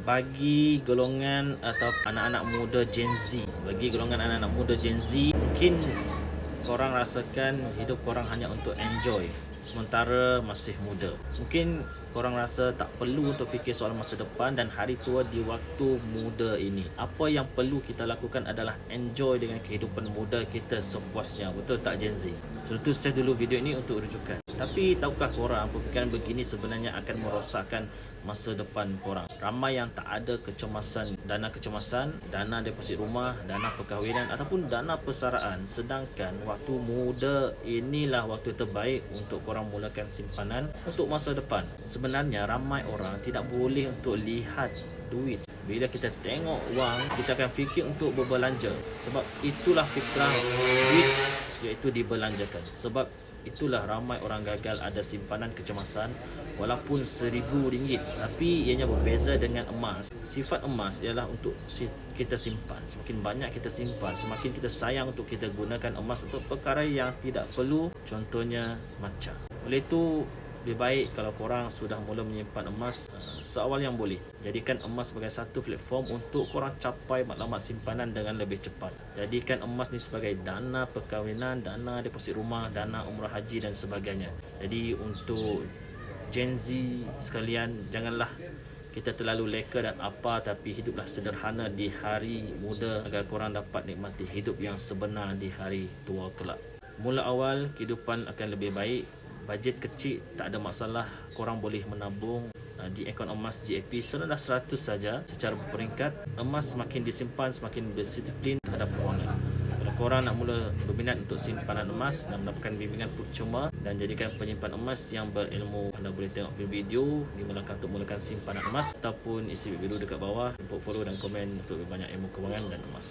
bagi golongan atau anak-anak muda Gen Z, mungkin korang rasakan hidup korang hanya untuk enjoy sementara masih muda. Mungkin korang rasa tak perlu untuk fikir soal masa depan dan hari tua di waktu muda ini. Apa yang perlu kita lakukan adalah enjoy dengan kehidupan muda kita sepuasnya. Betul tak Gen Z? Sebelum tu save dulu video ini untuk rujukan. Tapi tahukah korang, pemikiran begini sebenarnya akan merosakkan masa depan korang. Ramai yang tak ada kecemasan, dana deposit rumah, dana perkahwinan ataupun dana persaraan. Sedangkan waktu muda inilah waktu terbaik untuk korang mulakan simpanan untuk masa depan. Sebenarnya ramai orang tidak boleh untuk lihat duit. Bila kita tengok wang, kita akan fikir untuk berbelanja. Sebab itulah fitrah duit, iaitu dibelanjakan. Sebab itulah ramai orang gagal ada simpanan kecemasan walaupun RM1,000, tapi ianya berbeza dengan emas. Sifat emas ialah untuk kita simpan. Semakin banyak kita simpan, semakin kita sayang untuk kita gunakan emas untuk perkara yang tidak perlu, contohnya macam. Oleh itu lebih baik kalau korang sudah mula menyimpan emas seawal yang boleh. Jadikan emas sebagai satu platform untuk korang capai maklumat simpanan dengan lebih cepat. Jadikan emas ni sebagai dana perkahwinan, dana deposit rumah, dana umrah haji dan sebagainya. Jadi untuk Gen Z sekalian, janganlah kita terlalu leka dan apa, tapi hiduplah sederhana di hari muda agar korang dapat nikmati hidup yang sebenar di hari tua kelak. Mula awal kehidupan akan lebih baik. Bajet kecil tak ada masalah, korang boleh menabung di akaun emas GAP serendah 100 saja secara berperingkat. Emas semakin disimpan semakin berdisiplin terhadap kewangan. Kalau korang nak mula berminat untuk simpanan emas dan mendapatkan bimbingan percuma dan jadikan penyimpan emas yang berilmu, anda boleh tengok video 5 langkah untuk mulakan simpanan emas ataupun isi video dekat bawah, follow dan komen untuk lebih banyak ilmu kewangan dan emas.